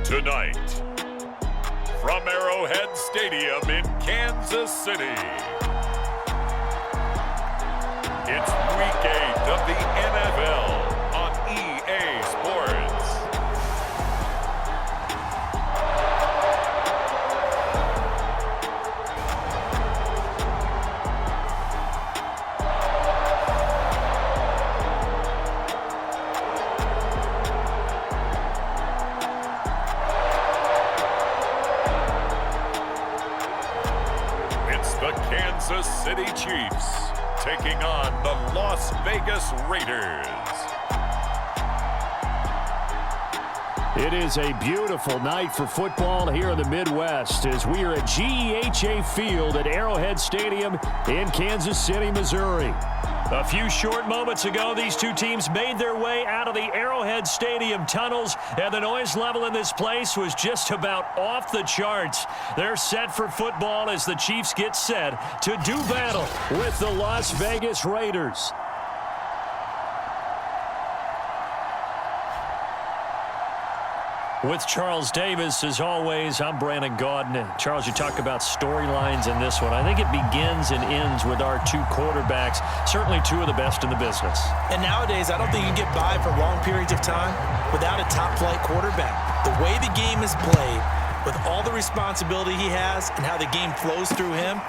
Tonight, from Arrowhead Stadium in Kansas City, it's Week 8 of the NFL on EA Sports. The Kansas City Chiefs taking on the Las Vegas Raiders. It is a beautiful night for football here in the Midwest as we are at GEHA Field at Arrowhead Stadium in Kansas City, Missouri. A few short moments ago, these two teams made their way out of the Arrowhead Stadium tunnels, and the noise level in this place was just about off the charts. They're set for football as the Chiefs get set to do battle with the Las Vegas Raiders. With Charles Davis, as always, I'm Brandon Gaudin. Charles, you talk about storylines in this one. I think it begins and ends with our two quarterbacks, certainly two of the best in the business. And nowadays, I don't think you can get by for long periods of time without a top-flight quarterback. The way the game is played, with all the responsibility he has and how the game flows through him,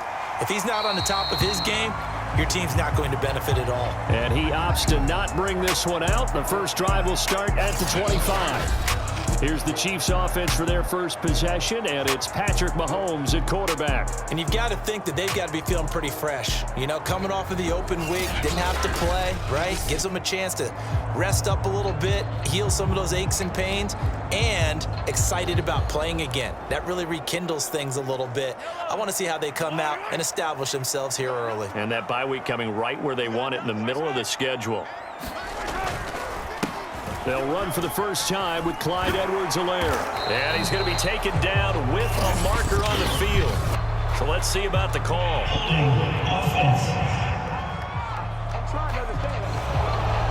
if he's not on the top of his game, your team's not going to benefit at all. And he opts to not bring this one out. The first drive will start at the 25. Here's the Chiefs offense for their first possession, and it's Patrick Mahomes at quarterback. And you've got to think that they've got to be feeling pretty fresh. You know, coming off of the open week, didn't have to play, right? Gives them a chance to rest up a little bit, heal some of those aches and pains, and excited about playing again. That really rekindles things a little bit. I want to see how they come out and establish themselves here early. And that bye week coming right where they want it in the middle of the schedule. They'll run for the first time with Clyde Edwards-Helaire. And he's going to be taken down with a marker on the field. So let's see about the call.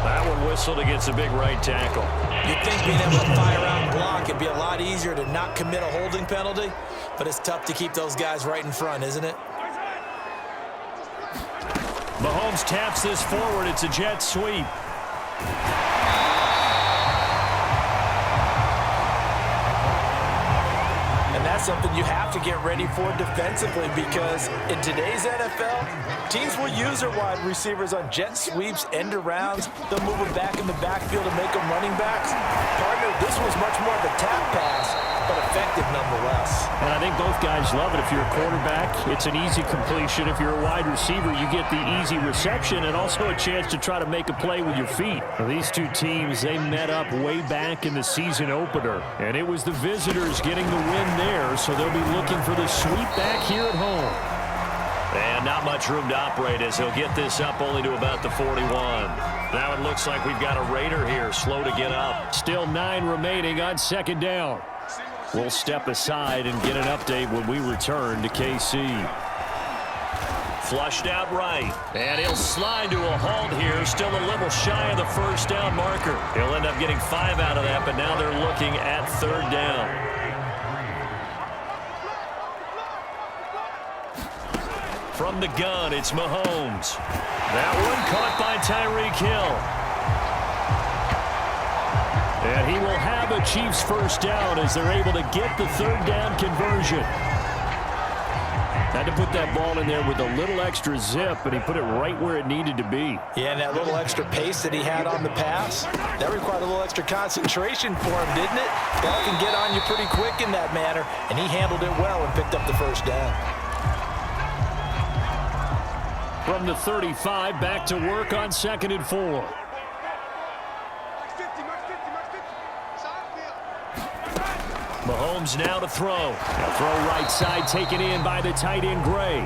That one whistled against a big right tackle. You'd think being able to fire out and block it'd be a lot easier to not commit a holding penalty, but it's tough to keep those guys right in front, isn't it? Mahomes taps this forward. It's a jet sweep. Something you have to get ready for defensively, because in today's NFL, teams will use their wide receivers on jet sweeps, end arounds. They'll move them back in the backfield and make them running backs. Partner, this was much more of a tap pass, but effective nonetheless. And I think both guys love it. If you're a quarterback, it's an easy completion. If you're a wide receiver, you get the easy reception and also a chance to try to make a play with your feet. Now, these two teams, they met up way back in the season opener, and it was the visitors getting the win there, so they'll be looking for the sweep back here at home. And not much room to operate as he'll get this up only to about the 41. Now it looks like we've got a Raider here, slow to get up. Still 9 remaining on second down. We'll step aside and get an update when we return to KC. Flushed out right, and he'll slide to a halt here, still a little shy of the first down marker. He'll end up getting 5 out of that, but now they're looking at third down. From the gun, it's Mahomes. That one caught by Tyreek Hill. And he will have a Chiefs first down as they're able to get the third down conversion. Had to put that ball in there with a little extra zip, and he put it right where it needed to be. Yeah, and that little extra pace that he had on the pass, that required a little extra concentration for him, didn't it? Ball can get on you pretty quick in that manner, and he handled it well and picked up the first down. From the 35, back to work on 2nd and 4. Mahomes now to throw. A throw right side taken in by the tight end Gray.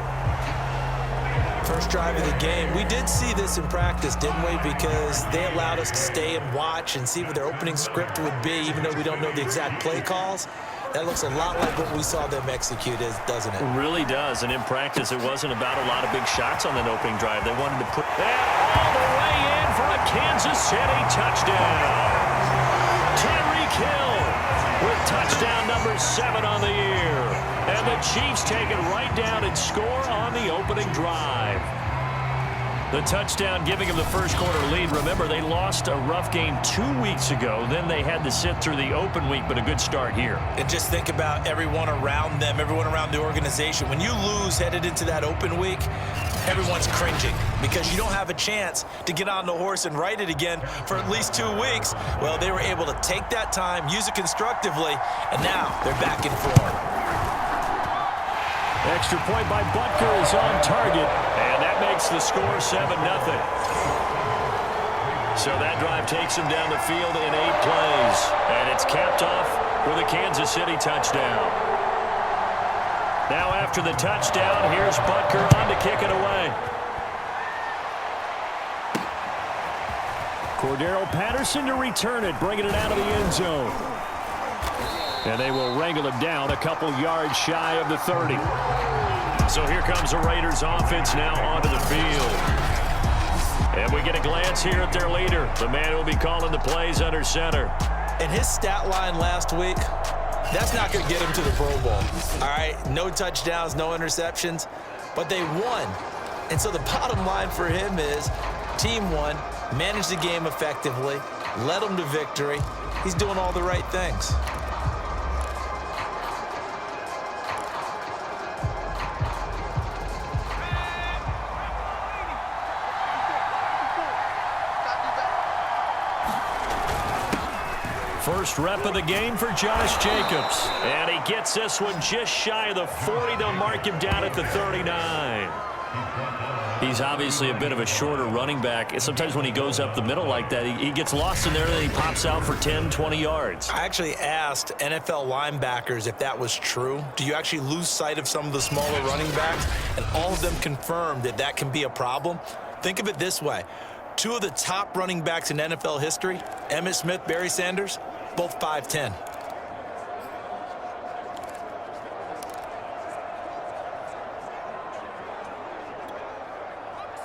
First drive of the game. We did see this in practice, didn't we? Because they allowed us to stay and watch and see what their opening script would be, even though we don't know the exact play calls. That looks a lot like what we saw them execute, doesn't it? It really does. And in practice, it wasn't about a lot of big shots on that opening drive. They wanted to put that all the way in for a Kansas City touchdown. Tyreek Hill with touchdown number 7 on the year. And the Chiefs take it right down and score on the opening drive. The touchdown giving them the first quarter lead. Remember, they lost a rough game 2 weeks ago. Then they had to sit through the open week, but a good start here. And just think about everyone around them, everyone around the organization. When you lose headed into that open week, everyone's cringing because you don't have a chance to get on the horse and ride it again for at least 2 weeks. Well, they were able to take that time, use it constructively, and now they're back in form. Extra point by Butker is on target, and that makes the score 7-0. So that drive takes him down the field in 8 plays, and it's capped off with a Kansas City touchdown. Now after the touchdown, here's Butker on to kick it away. Cordero Patterson to return it, bringing it out of the end zone. And they will wrangle him down a couple yards shy of the 30. So here comes the Raiders offense now onto the field. And we get a glance here at their leader, the man who will be calling the plays under center. And his stat line last week, that's not going to get him to the Pro Bowl. All right, no touchdowns, no interceptions, but they won. And so the bottom line for him is team won, managed the game effectively, led them to victory. He's doing all the right things. First rep of the game for Josh Jacobs. And he gets this one just shy of the 40. They'll mark him down at the 39. He's obviously a bit of a shorter running back. Sometimes when he goes up the middle like that, he gets lost in there and then he pops out for 10, 20 yards. I actually asked NFL linebackers if that was true. Do you actually lose sight of some of the smaller running backs? And all of them confirmed that that can be a problem. Think of it this way. 2 of the top running backs in NFL history, Emmitt Smith, Barry Sanders, both 5'10".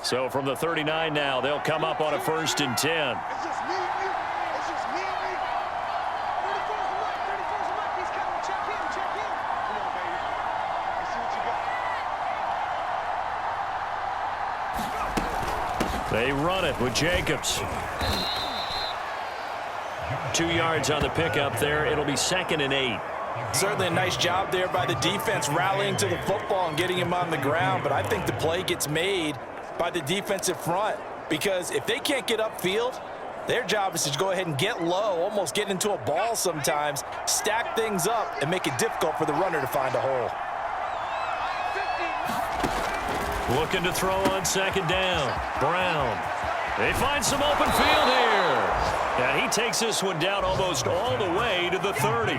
So from the 39 now, they'll come up on a 1st and 10. It's just me and you. It's just me and you. 34's the left. 34's the left. He's coming. Check him. Check him. Come on, baby. Let's see what you got. They run it with Jacobs. 2 yards on the pickup there. It'll be 2nd and 8. Certainly a nice job there by the defense rallying to the football and getting him on the ground, but I think the play gets made by the defensive front because if they can't get upfield, their job is to go ahead and get low, almost get into a ball sometimes, stack things up, and make it difficult for the runner to find a hole. Looking to throw on 2nd down. Brown. They find some open field here. And he takes this one down almost all the way to the 30.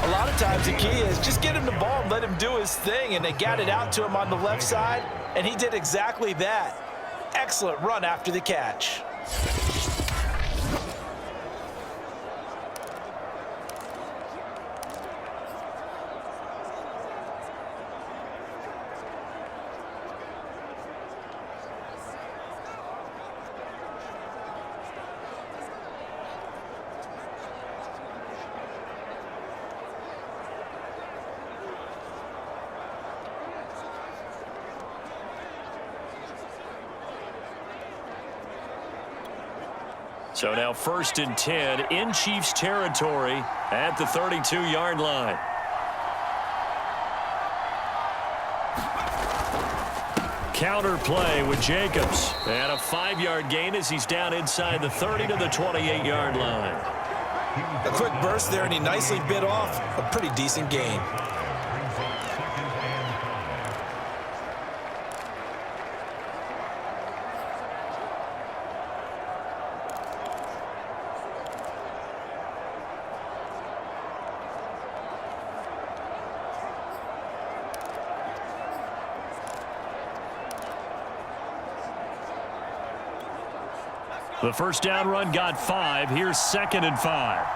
A lot of times the key is just get him the ball and let him do his thing, and they got it out to him on the left side, and he did exactly that. Excellent run after the catch. So now 1st and 10 in Chiefs territory at the 32-yard line. Counter play with Jacobs. And a 5-yard gain as he's down inside the 30 to the 28-yard line. A quick burst there, and he nicely bit off a pretty decent gain. The first down run got 5. Here's 2nd and 5.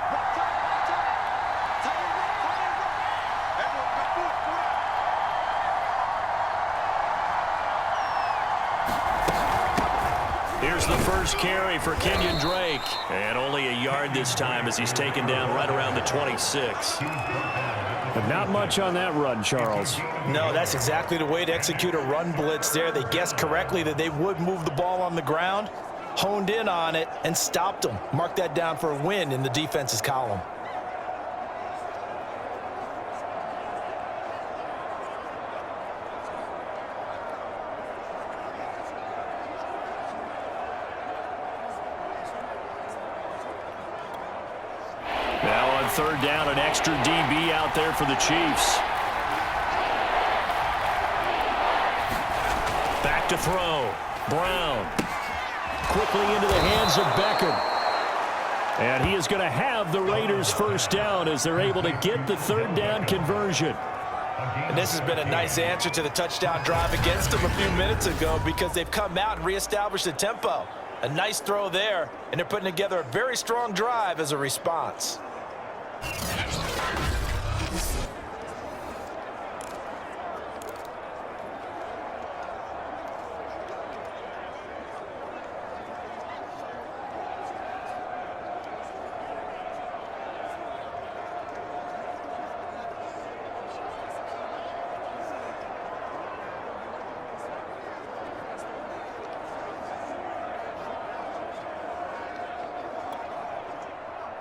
Here's Here's the first carry for Kenyon Drake. And only a yard this time as he's taken down right around the 26. But not much on that run, Charles. No, that's exactly the way to execute a run blitz there. They guessed correctly that they would move the ball on the ground, honed in on it, and stopped them. Mark that down for a win in the defense's column. Third down, an extra DB out there for the Chiefs. Back to throw. Brown. Quickly into the hands of Beckham. And he is going to have the Raiders first down as they're able to get the third down conversion. And this has been a nice answer to the touchdown drive against them a few minutes ago because they've come out and reestablished the tempo. A nice throw there, and they're putting together a very strong drive as a response.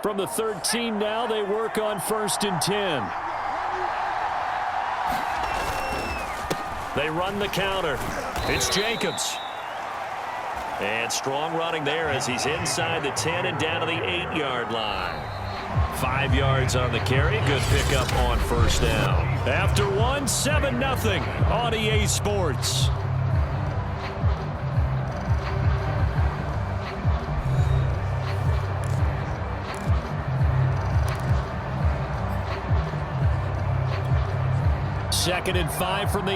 From the 13 now, they work on 1st and 10. They run the counter. It's Jacobs. And strong running there as he's inside the 10 and down to the 8-yard line. 5 yards on the carry. Good pickup on first down. After one, 7-0 on EA Sports. Second and 5 from the 8.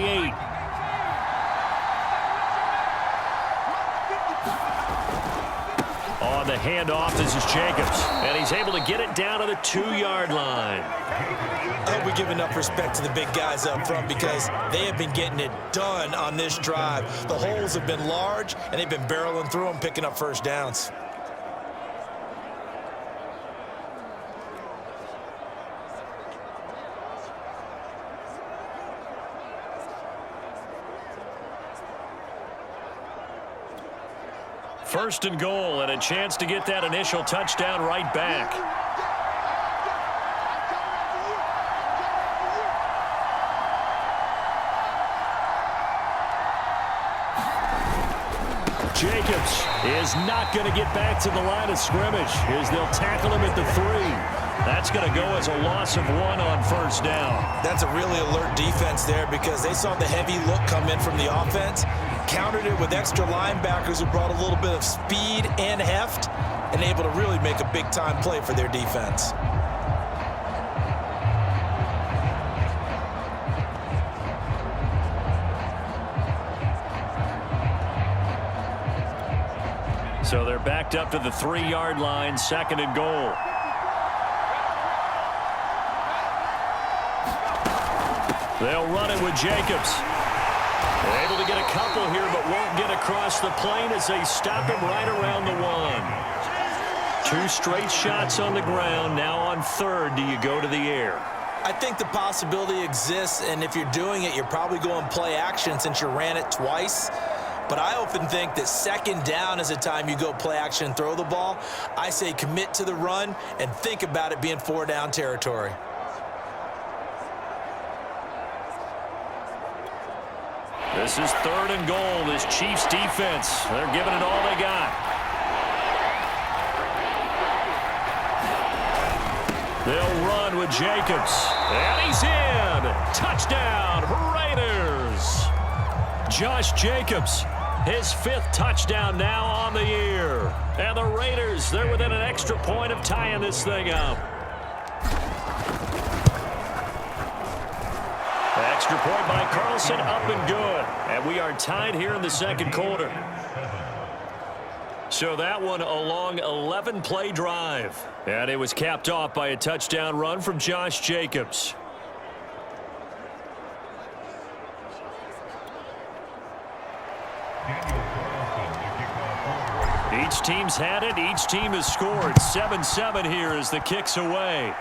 On the handoff, this is Jacobs. And he's able to get it down to the 2-yard line. I hope we give enough respect to the big guys up front because they have been getting it done on this drive. The holes have been large, and they've been barreling through them, picking up first downs. First and goal, and a chance to get that initial touchdown right back. Jacobs is not going to get back to the line of scrimmage as they'll tackle him at the 3. That's going to go as a loss of 1 on first down. That's a really alert defense there because they saw the heavy look come in from the offense, countered it with extra linebackers who brought a little bit of speed and heft, and able to really make a big-time play for their defense. So they're backed up to the 3-yard line, 2nd and goal. They'll run it with Jacobs. They're able to get a couple here, but won't get across the plane as they stop him right around the 1. 2 straight shots on the ground. Now on 3rd, do you go to the air? I think the possibility exists, and if you're doing it, you're probably going play action since you ran it twice. But I often think that 2nd down is a time you go play action and throw the ball. I say commit to the run and think about it being 4-down territory. This is 3rd and goal. This Chiefs defense, they're giving it all they got. They'll run with Jacobs. And he's in. Touchdown, Raiders. Josh Jacobs, his 5th touchdown now on the year. And the Raiders, they're within an extra point of tying this thing up. Extra point by Carlson, up and good. And we are tied here in the 2nd quarter. So that one a long 11-play drive. And it was capped off by a touchdown run from Josh Jacobs. Each team's had it. Each team has scored. 7-7 here as the kick's away.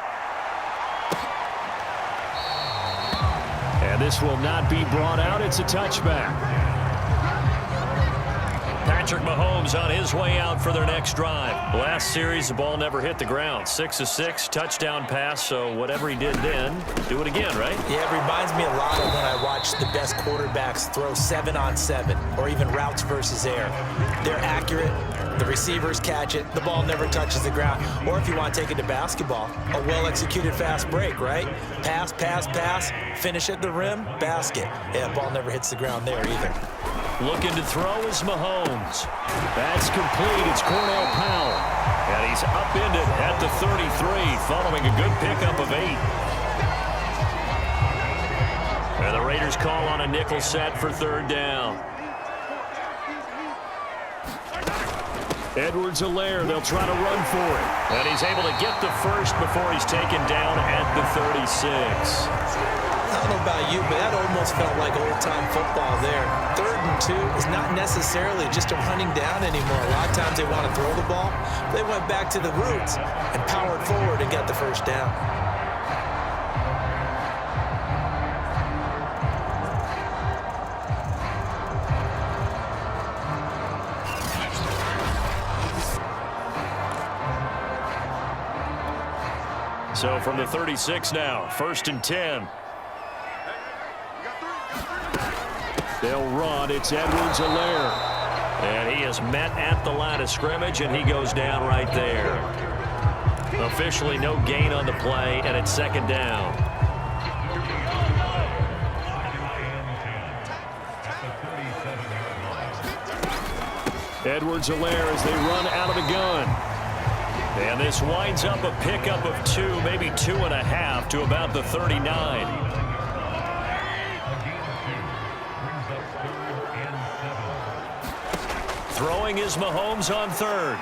And this will not be brought out. It's a touchback. Patrick Mahomes on his way out for their next drive. Last series, the ball never hit the ground. 6 of 6, touchdown pass, so whatever he did then, do it again, right? Yeah, it reminds me a lot of when I watch the best quarterbacks throw 7-on-7 or even routes versus air. They're accurate. The receivers catch it. The ball never touches the ground. Or if you want to take it to basketball, a well-executed fast break, right? Pass, pass, pass, finish at the rim, basket. Yeah, ball never hits the ground there either. Looking to throw is Mahomes. That's complete. It's Cornell Powell. And he's upended at the 33, following a good pickup of 8. And the Raiders call on a nickel set for 3rd down. Edwards-Helaire, they'll try to run for it. And he's able to get the first before he's taken down at the 36. I don't know about you, but that almost felt like old-time football there. 3rd and 2 is not necessarily just a running down anymore. A lot of times they want to throw the ball. They went back to the roots and powered forward and got the first down. So from the 36 now, 1st and 10. They'll run. It's Edwards-Helaire. And he is met at the line of scrimmage, and he goes down right there. Officially no gain on the play, and it's 2nd down. Edwards-Helaire as they run out of the gun. And this winds up a pickup of 2, maybe 2.5 to about the 39. Throwing is Mahomes on 3rd.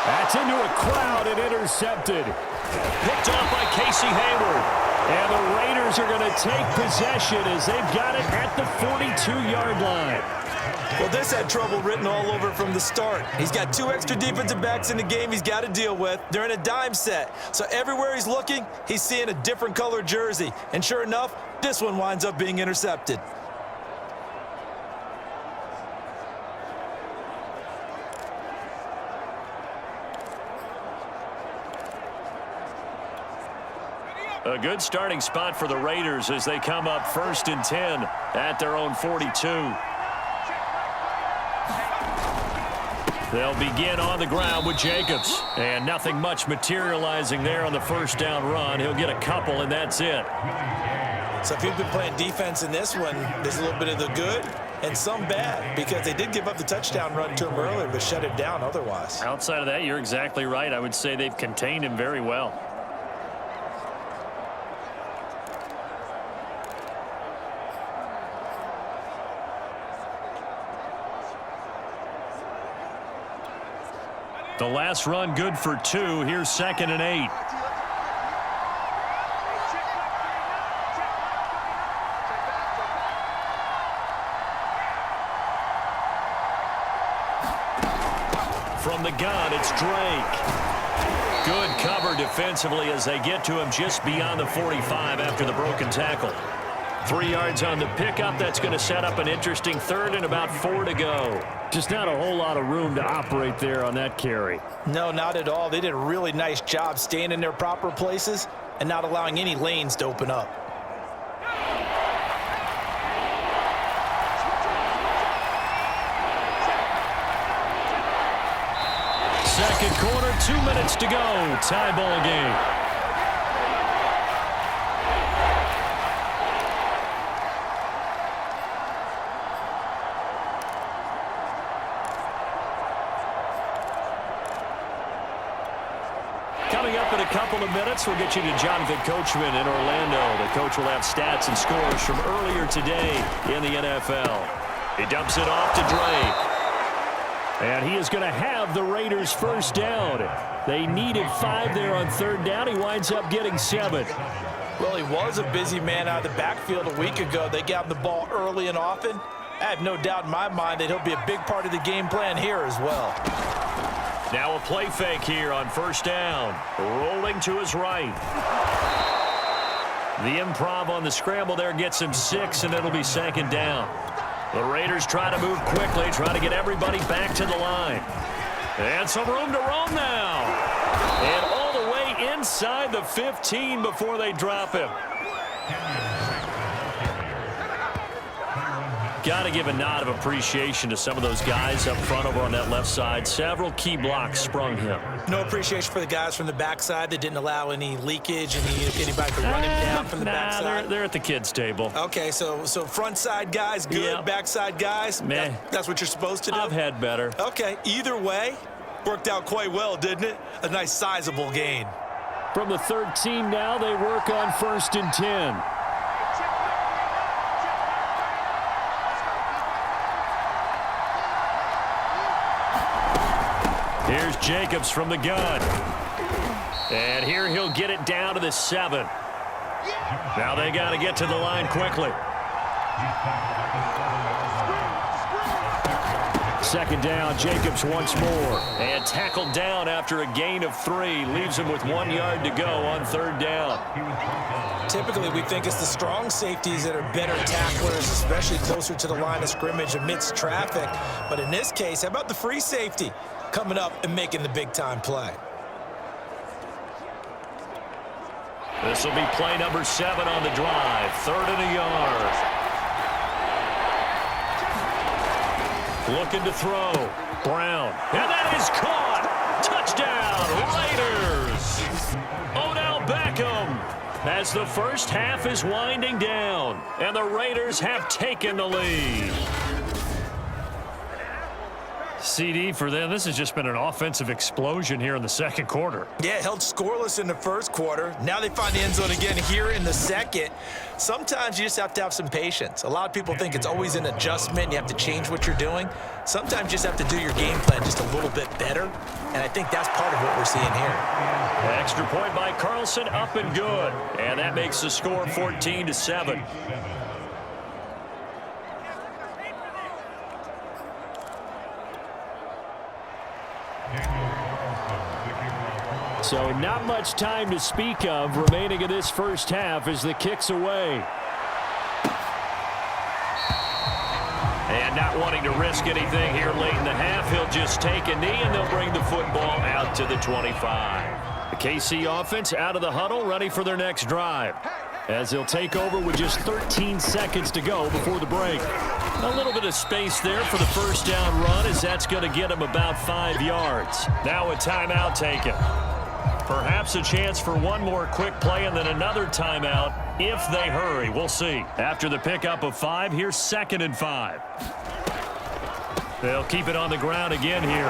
That's into a crowd and intercepted. Picked off by Casey Hayward. And the Raiders are going to take possession as they've got it at the 42-yard line. Well, this had trouble written all over from the start. He's got 2 extra defensive backs in the game he's got to deal with. They're in a dime set. So everywhere he's looking, he's seeing a different color jersey. And sure enough, this one winds up being intercepted. A good starting spot for the Raiders as they come up 1st and 10 at their own 42. They'll begin on the ground with Jacobs. And nothing much materializing there on the 1st down run. He'll get a couple, and that's it. So if you've been playing defense in this one, there's a little bit of the good and some bad, because they did give up the touchdown run to him earlier, but shut it down otherwise. Outside of that, you're exactly right. I would say they've contained him very well. The last run good for 2. Here's 2nd and 8. From the gun, it's Drake. Good cover defensively as they get to him just beyond the 45 after the broken tackle. 3 yards on the pickup. That's going to set up an interesting 3rd and about 4 to go. Just not a whole lot of room to operate there on that carry. No, not at all. They did a really nice job staying in their proper places and not allowing any lanes to open up. Second quarter, 2 minutes to go. Tie ball game. Coming up in a couple of minutes, we'll get you to Jonathan Coachman in Orlando. The coach will have stats and scores from earlier today in the NFL. He dumps it off to Drake. And he is going to have the Raiders' 1st down. They needed 5 there on 3rd down. He winds up getting 7. Well, he was a busy man out of the backfield a week ago. They got him the ball early and often. I have no doubt in my mind that he'll be a big part of the game plan here as well. Now a play fake here on first down. Rolling to his right. The improv on the scramble there gets him 6, and it'll be second down. The Raiders try to move quickly, try to get everybody back to the line. And some room to roam now. And all the way inside the 15 before they drop him. Got to give a nod of appreciation to some of those guys up front over on that left side. Several key blocks sprung him. No appreciation for the guys from the backside that didn't allow any leakage, anybody to run him down from the backside. They're at the kids' table. Okay, so front side guys, good. Yep. Backside guys, that's what you're supposed to do? I've had better. Okay, either way, worked out quite well, didn't it? A nice sizable gain. From the 13 now, they work on 1st and 10. Here's Jacobs from the gun. And here he'll get it down to the 7. Now they got to get to the line quickly. Second down, Jacobs once more. And tackled down after a gain of 3. Leaves him with 1 yard to go on 3rd down. Typically, we think it's the strong safeties that are better tacklers, especially closer to the line of scrimmage amidst traffic. But in this case, how about the free safety coming up and making the big-time play? This will be play number 7 on the drive. 3rd and a yard. Looking to throw. Brown. And that is caught. Touchdown, Raiders. Odell Beckham. As the first half is winding down. And the Raiders have taken the lead. CD, for them, this has just been an offensive explosion here in the second quarter. Yeah, held scoreless in the first quarter. Now they find the end zone again here in the second. Sometimes you just have to have some patience. A lot of people think it's always an adjustment. You have to change what you're doing. Sometimes you just have to do your game plan just a little bit better, and I think that's part of what we're seeing here. Extra point by Carlson, up and good. And that makes the score 14-7. So not much time to speak of remaining in this first half as the kick's away. And not wanting to risk anything here late in the half, he'll just take a knee and they'll bring the football out to the 25. The KC offense out of the huddle, ready for their next drive. As they'll take over with just 13 seconds to go before the break. A little bit of space there for the first down run, as that's going to get him about 5 yards. Now a timeout taken. Perhaps a chance for one more quick play and then another timeout if they hurry. We'll see. After the pickup of 5, here's 2nd and 5. They'll keep it on the ground again here.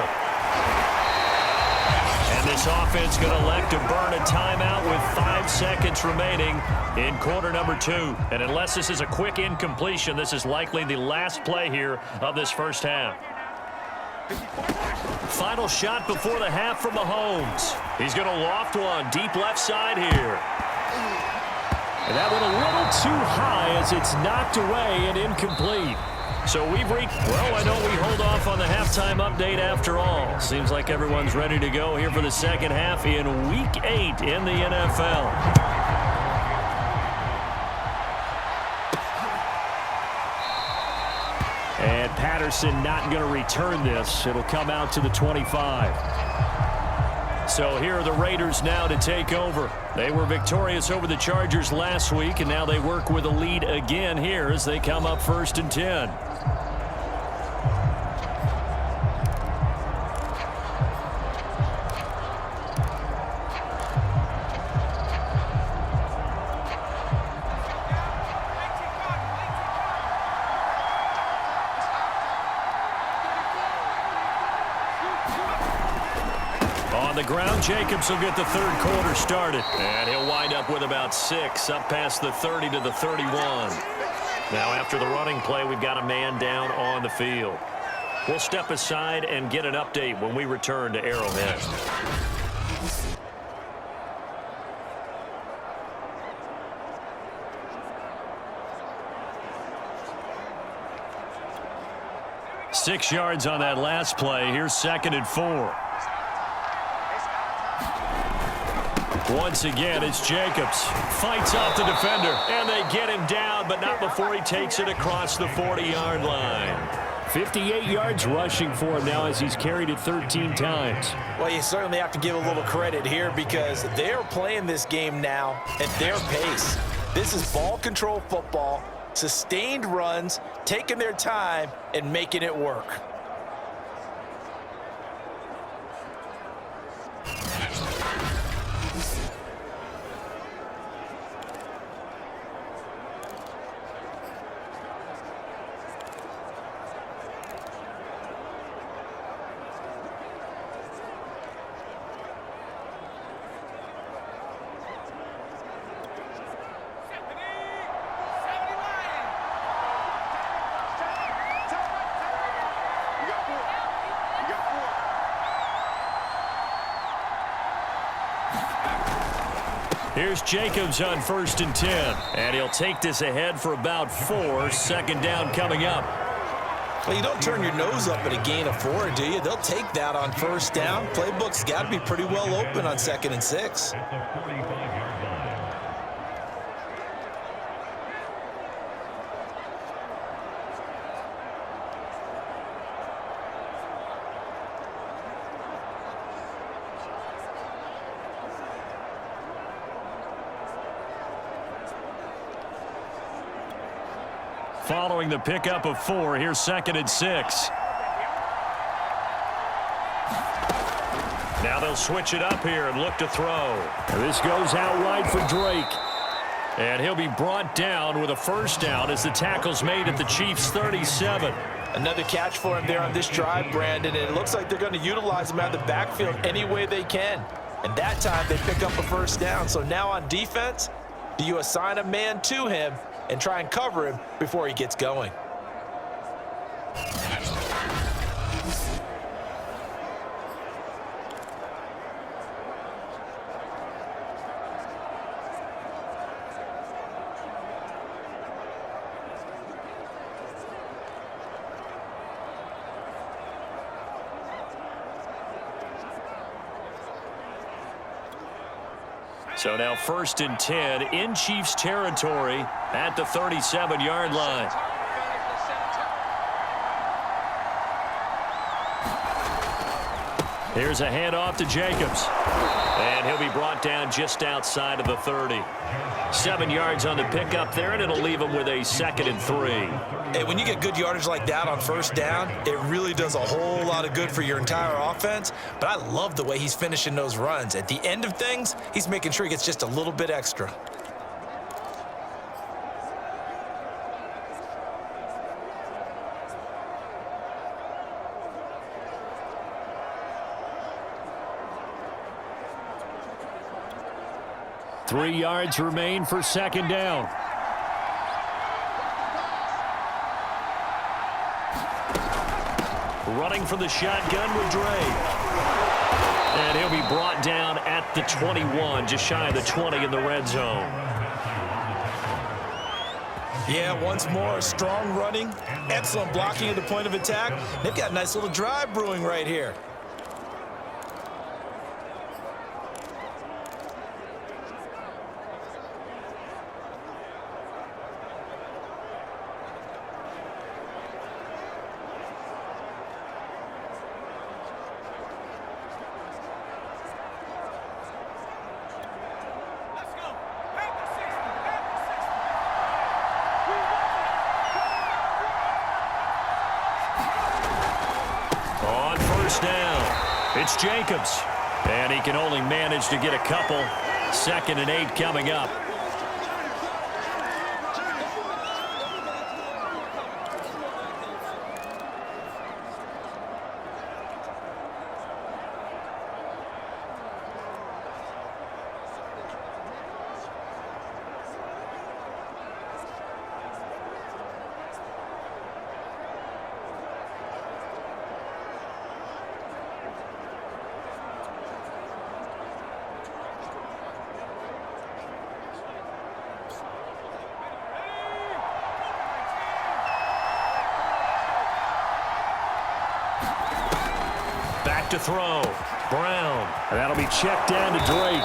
And this offense going to elect to burn a timeout with 5 seconds remaining in quarter number 2. And unless this is a quick incompletion, this is likely the last play here of this first half. Final shot before the half from Mahomes. He's going to loft one deep left side here. And that one a little too high as it's knocked away and incomplete. So we've reached, well, I know we hold off on the halftime update after all. Seems like everyone's ready to go here for the second half in Week 8 in the NFL. And Patterson not going to return this. It'll come out to the 25. So here are the Raiders now to take over. They were victorious over the Chargers last week, and now they work with a lead again here as they come up 1st and 10. On the ground, Jacobs will get the third quarter started. And he'll wind up with about 6, up past the 30 to the 31. Now after the running play, we've got a man down on the field. We'll step aside and get an update when we return to Arrowhead. "6 yards on that last play. Here's 2nd and 4. Once again, it's Jacobs. Fights off the defender, and they get him down, but not before he takes it across the 40-yard line. 58 yards rushing for him now as he's carried it 13 times. Well, you certainly have to give a little credit here because they're playing this game now at their pace. This is ball control football, sustained runs, taking their time, and making it work. Here's Jacobs on 1st and 10. And he'll take this ahead for about 4. Second down coming up. Well, you don't turn your nose up at a gain of 4, do you? They'll take that on 1st down. Playbook's got to be pretty well open on 2nd and 6. Following the pickup of 4, here's 2nd and 6. Now they'll switch it up here and look to throw. And this goes out wide for Drake. And he'll be brought down with a 1st down as the tackle's made at the Chiefs' 37. Another catch for him there on this drive, Brandon, and it looks like they're going to utilize him out of the backfield any way they can. And that time they pick up a 1st down. So now on defense, do you assign a man to him and try and cover him before he gets going? So now 1st and 10 in Chiefs territory at the 37-yard line. Here's a handoff to Jacobs. And he'll be brought down just outside of the 30. 7 yards on the pickup there, and it'll leave him with a 2nd and 3. Hey, when you get good yardage like that on 1st down, it really does a whole lot of good for your entire offense. But I love the way he's finishing those runs. At the end of things, he's making sure he gets just a little bit extra. Three yards remain for 2nd down. Running for the shotgun with Drake. And he'll be brought down at the 21, just shy of the 20 in the red zone. Yeah, once more, strong running, excellent blocking at the point of attack. They've got a nice little drive brewing right here. It's Jacobs, and he can only manage to get a couple. 2nd and 8 coming up. Back to throw. Brown. And that'll be checked down to Drake.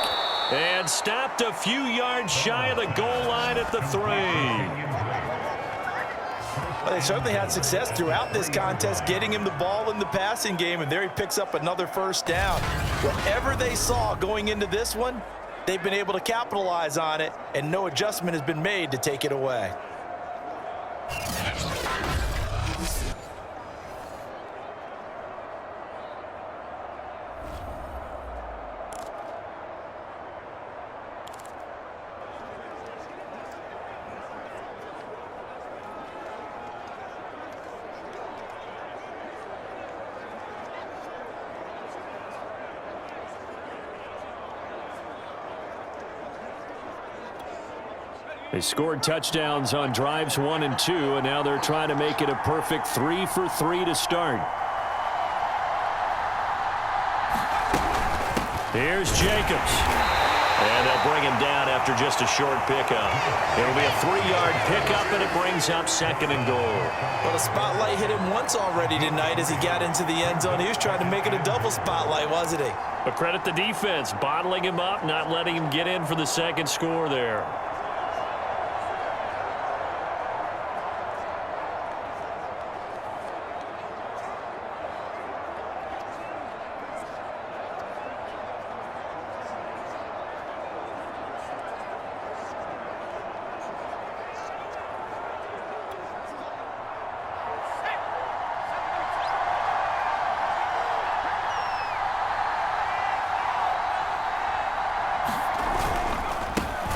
And stopped a few yards shy of the goal line at the 3. Well, they certainly had success throughout this contest, getting him the ball in the passing game, and there he picks up another first down. Whatever they saw going into this one, they've been able to capitalize on it, and no adjustment has been made to take it away. They scored touchdowns on drives 1 and 2, and now they're trying to make it a perfect 3 for 3 to start. Here's Jacobs. And they'll bring him down after just a short pickup. It'll be a 3-yard pickup, and it brings up 2nd and goal. Well, the spotlight hit him once already tonight as he got into the end zone. He was trying to make it a double spotlight, wasn't he? But credit the defense, bottling him up, not letting him get in for the second score there.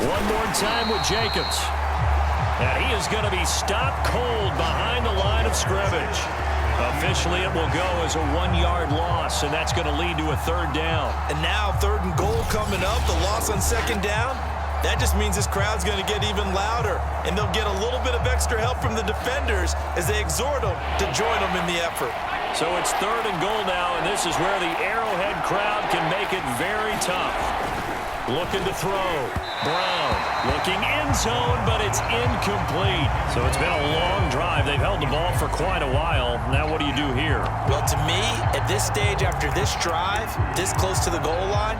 One more time with Jacobs. And he is going to be stopped cold behind the line of scrimmage. Officially, it will go as a 1-yard loss, and that's going to lead to a 3rd down. And now 3rd and goal coming up, the loss on 2nd down. That just means this crowd's going to get even louder, and they'll get a little bit of extra help from the defenders as they exhort them to join them in the effort. So it's 3rd and goal now, and this is where the Arrowhead crowd can make it very tough. Looking to throw. Brown looking end zone, but it's incomplete. So it's been a long drive. They've held the ball for quite a while. Now what do you do here? Well, to me, at this stage after this drive, this close to the goal line,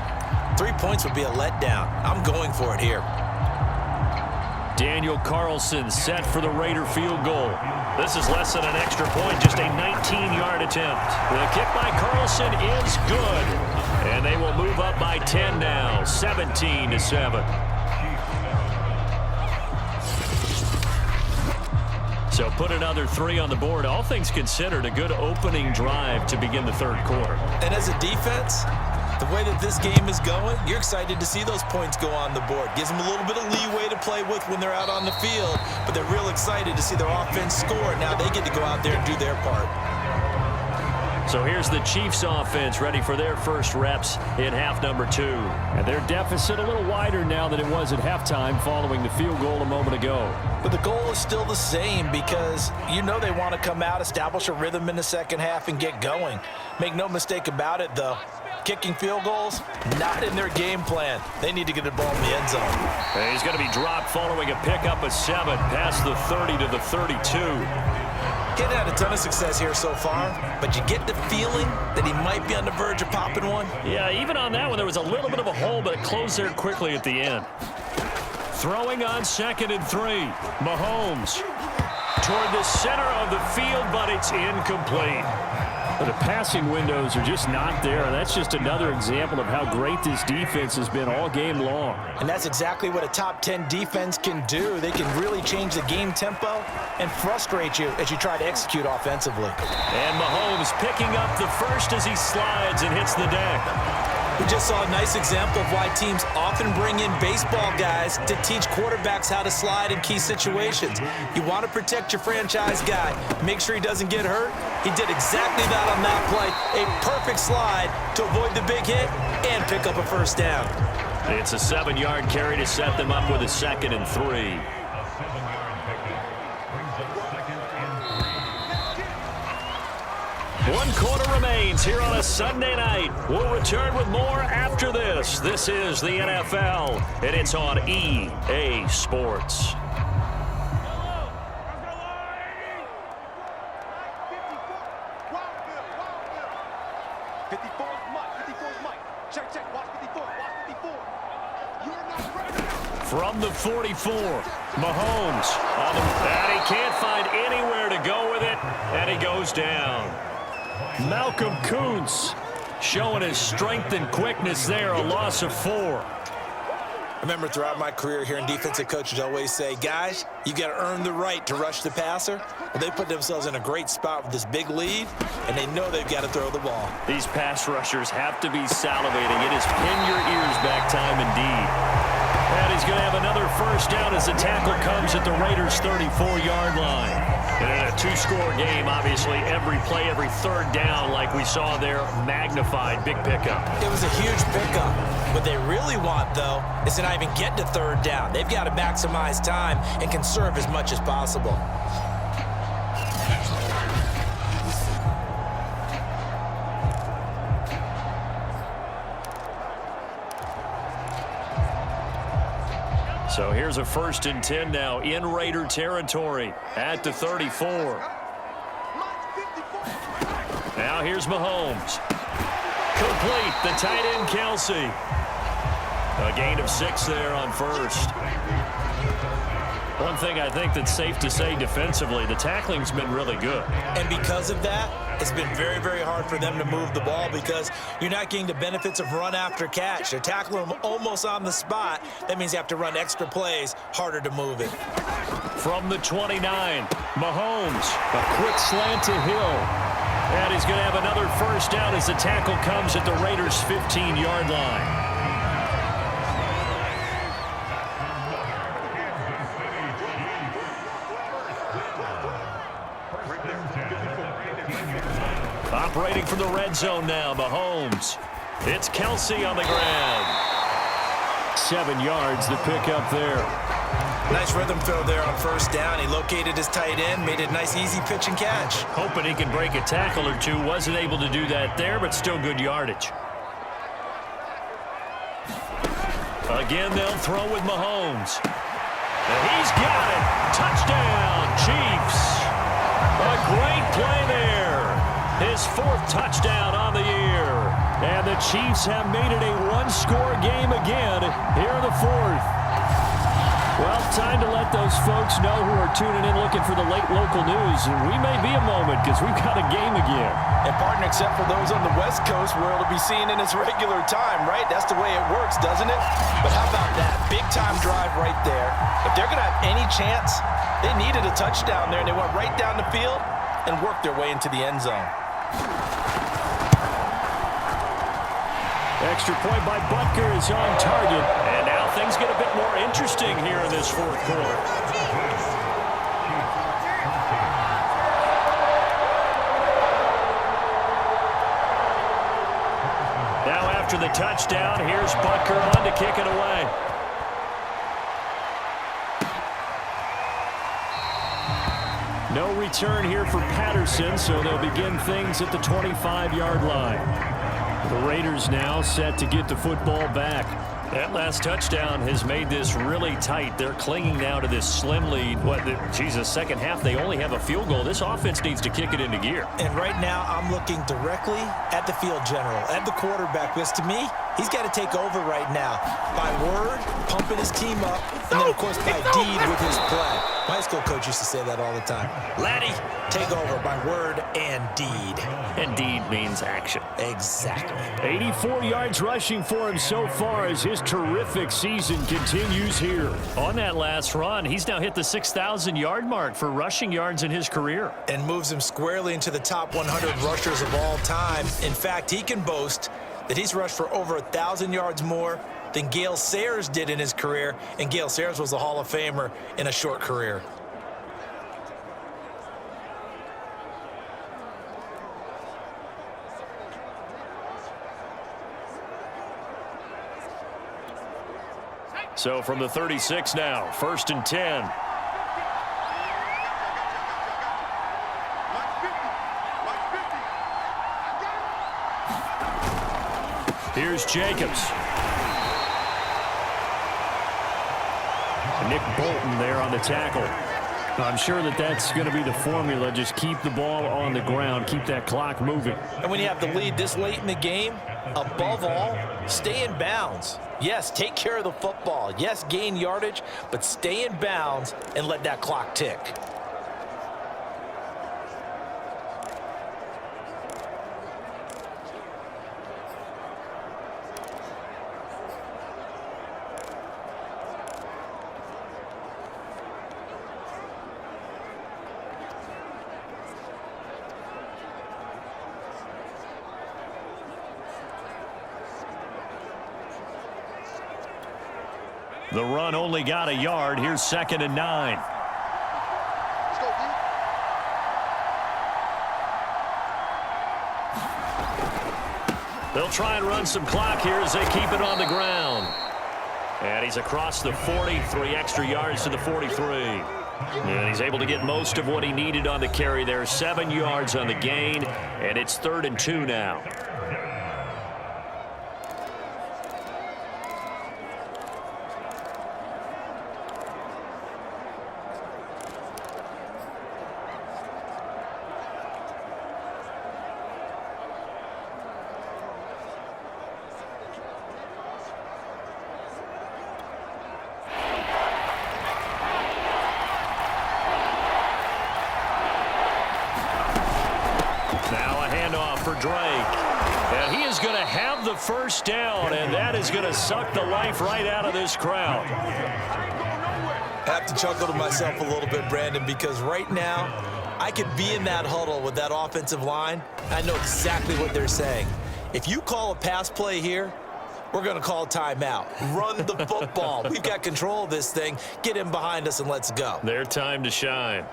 3 points would be a letdown. I'm going for it here. Daniel Carlson set for the Raider field goal. This is less than an extra point, just a 19-yard attempt. The kick by Carlson is good. And they will move up by 10 now, 17-7. So put another 3 on the board. All things considered, a good opening drive to begin the 3rd quarter. And as a defense, the way that this game is going, you're excited to see those points go on the board. Gives them a little bit of leeway to play with when they're out on the field, but they're real excited to see their offense score. Now they get to go out there and do their part. So here's the Chiefs offense ready for their first reps in half number 2. And their deficit a little wider now than it was at halftime following the field goal a moment ago. But the goal is still the same because you know they want to come out, establish a rhythm in the second half, and get going. Make no mistake about it, though. Kicking field goals, not in their game plan. They need to get the ball in the end zone. And he's going to be dropped following a pickup of 7 past the 30 to the 32. Getting had a ton of success here so far, but you get the feeling that he might be on the verge of popping one. Yeah, even on that one, there was a little bit of a hole, but it closed there quickly at the end. Throwing on 2nd and 3. Mahomes toward the center of the field, but it's incomplete. The passing windows are just not there. That's just another example of how great this defense has been all game long. And that's exactly what a top 10 defense can do. They can really change the game tempo and frustrate you as you try to execute offensively. And Mahomes picking up the first as he slides and hits the deck. We just saw a nice example of why teams often bring in baseball guys to teach quarterbacks how to slide in key situations. You want to protect your franchise guy. Make sure he doesn't get hurt. He did exactly that on that play. A perfect slide to avoid the big hit and pick up a first down. It's a 7-yard carry to set them up with a 2nd and 3. One quarter remains here on a Sunday night. We'll return with more after this. This is the NFL, and it's on EA Sports. From the 44, Mahomes. And he can't find anywhere to go with it, and he goes down. Malcolm Kuntz showing his strength and quickness there, a loss of 4. I remember throughout my career hearing defensive coaches always say, guys, you got to earn the right to rush the passer. Well, they put themselves in a great spot with this big lead, and they know they've got to throw the ball. These pass rushers have to be salivating. It is pin your ears back time indeed. And he's going to have another first down as the tackle comes at the Raiders' 34-yard line. And in a two-score game, obviously, every play, every third down, like we saw there, magnified. Big pickup. It was a huge pickup. What they really want, though, is to not even get to third down. They've got to maximize time and conserve as much as possible. So here's a 1st and 10 now in Raider territory at the 34. Now here's Mahomes. Complete, the tight end Kelsey. A gain of 6 there on first. One thing I think that's safe to say defensively, the tackling's been really good. And because of that, it's been very, very hard for them to move the ball because you're not getting the benefits of run after catch. They're tackling them almost on the spot. That means you have to run extra plays, harder to move it. From the 29, Mahomes, a quick slant to Hill. And he's going to have another first down as the tackle comes at the Raiders' 15-yard line. Operating from the red zone now, Mahomes. It's Kelsey on the ground. 7 yards, the pickup there. Nice rhythm throw there on first down. He located his tight end, made it a nice, easy pitch and catch. Hoping he can break a tackle or two. Wasn't able to do that there, but still good yardage. Again, they'll throw with Mahomes. And he's got it. Touchdown, Chiefs. A great play there. His 4th touchdown on the year. And the Chiefs have made it a one-score game again here in the 4th. Well, time to let those folks know who are tuning in looking for the late local news. We may be a moment because we've got a game again. And, partner, except for those on the West Coast where it'll be seen in its regular time, right? That's the way it works, doesn't it? But how about that? Big-time drive right there. If they're going to have any chance, they needed a touchdown there, and they went right down the field and worked their way into the end zone. Extra point by Butker is on target. And now things get a bit more interesting here in this 4th quarter. Now after the touchdown, here's Butker on to kick it away. No return here for Patterson, so they'll begin things at the 25-yard line. The Raiders now set to get the football back. That last touchdown has made this really tight. They're clinging now to this slim lead. Second half, they only have a field goal. This offense needs to kick it into gear. And right now, I'm looking directly at the field general, at the quarterback, because to me, he's got to take over right now. By word, pumping his team up, and then, of course, by deed with his play. My high school coach used to say that all the time. Laddie, take over by word and deed. And deed means action. Exactly. 84 yards rushing for him so far as his terrific season continues here. On that last run, he's now hit the 6,000-yard mark for rushing yards in his career. And moves him squarely into the top 100 rushers of all time. In fact, he can boast that he's rushed for over 1,000 yards more than Gale Sayers did in his career, and Gale Sayers was a Hall of Famer in a short career. So from the 36 now, 1st and 10. Here's Jacobs. Nick Bolton there on the tackle. I'm sure that's going to be the formula. Just keep the ball on the ground. Keep that clock moving. And when you have the lead this late in the game, above all, stay in bounds. Yes, take care of the football. Yes, gain yardage, but stay in bounds and let that clock tick. The run only got a yard. Here's 2nd and 9. Let's go, D. They'll try and run some clock here as they keep it on the ground. And he's across the 40, 3 extra yards to the 43. And he's able to get most of what he needed on the carry there. 7 yards on the gain, and it's 3rd and 2 now. Now a handoff for Drake. And he is going to have the first down, and that is going to suck the life right out of this crowd. I have to chuckle to myself a little bit, Brandon, because right now I could be in that huddle with that offensive line. I know exactly what they're saying. If you call a pass play here, we're going to call timeout. Run the football. We've got control of this thing. Get him behind us and let's go. Their time to shine.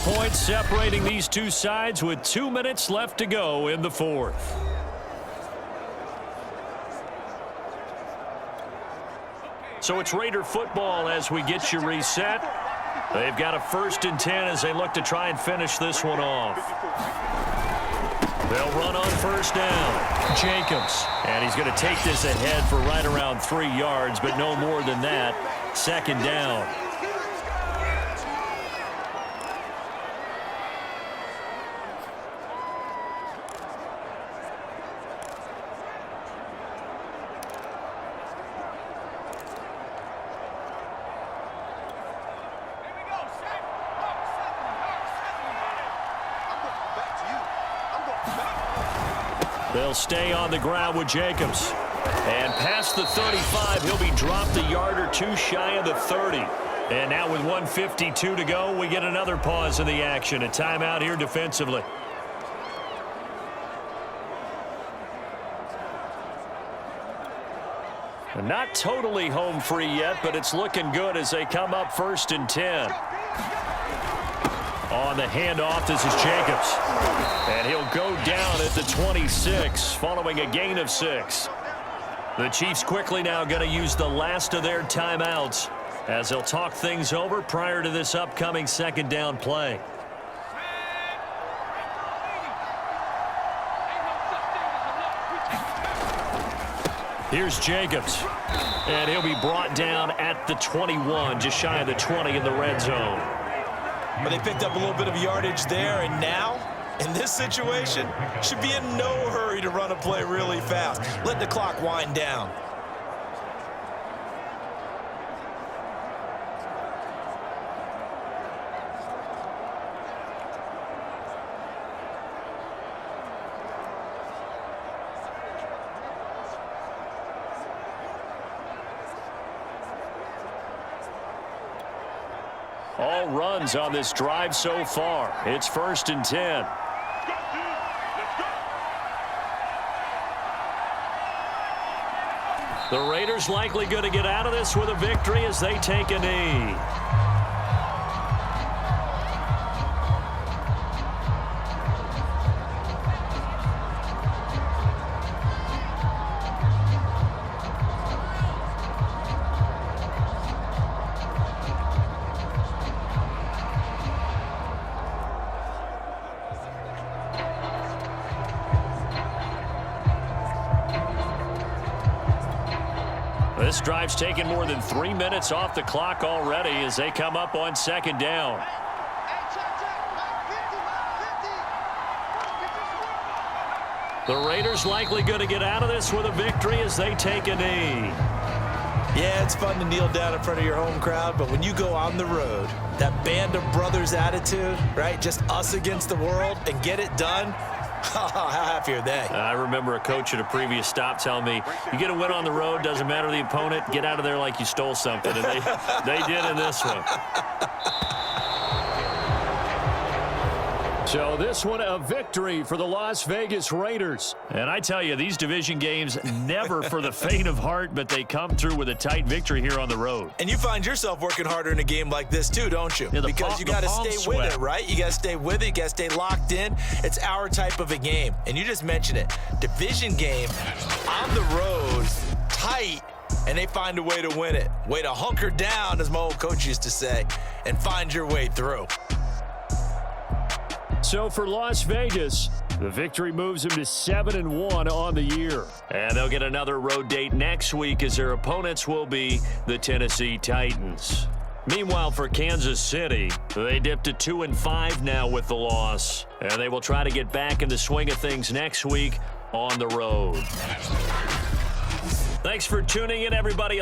Points separating these two sides with 2 minutes left to go in the 4th. So it's Raider football as we get you reset. They've got a 1st and 10 as they look to try and finish this one off. They'll run on 1st down. Jacobs. And he's going to take this ahead for right around 3 yards, but no more than that. 2nd down. They'll stay on the ground with Jacobs. And past the 35, he'll be dropped a yard or 2 shy of the 30. And now with 1:52 to go, we get another pause in the action. A timeout here defensively. And not totally home free yet, but it's looking good as they come up 1st and 10. On the handoff, this is Jacobs. And he'll go down at the 26, following a gain of 6. The Chiefs quickly now going to use the last of their timeouts as they'll talk things over prior to this upcoming 2nd down play. Here's Jacobs. And he'll be brought down at the 21, just shy of the 20 in the red zone. But they picked up a little bit of yardage there, and now, in this situation, should be in no hurry to run a play really fast. Let the clock wind down. All runs on this drive so far. It's 1st and 10. The Raiders likely going to get out of this with a victory as they take a knee. This drive's taken more than 3 minutes off the clock already as they come up on second down. The Raiders likely going to get out of this with a victory as they take a knee. Yeah, it's fun to kneel down in front of your home crowd, but when you go on the road, that band of brothers attitude, right, just us against the world, and get it done, how happy are they? I remember a coach at a previous stop telling me, you get a win on the road, doesn't matter the opponent, get out of there like you stole something. And they did in this one. So this one a victory for the Las Vegas Raiders. And I tell you, these division games never for the faint of heart, but they come through with a tight victory here on the road. And you find yourself working harder in a game like this too, don't you? Yeah, because you got to stay with it, right? You got to stay with it. You got to stay locked in. It's our type of a game. And you just mentioned it. Division game on the road, tight, and they find a way to win it. Way to hunker down, as my old coach used to say, and find your way through. So for Las Vegas, the victory moves them to 7-1 on the year. And they'll get another road date next week as their opponents will be the Tennessee Titans. Meanwhile, for Kansas City, they dipped to 2-5 now with the loss. And they will try to get back in the swing of things next week on the road. Thanks for tuning in, everybody.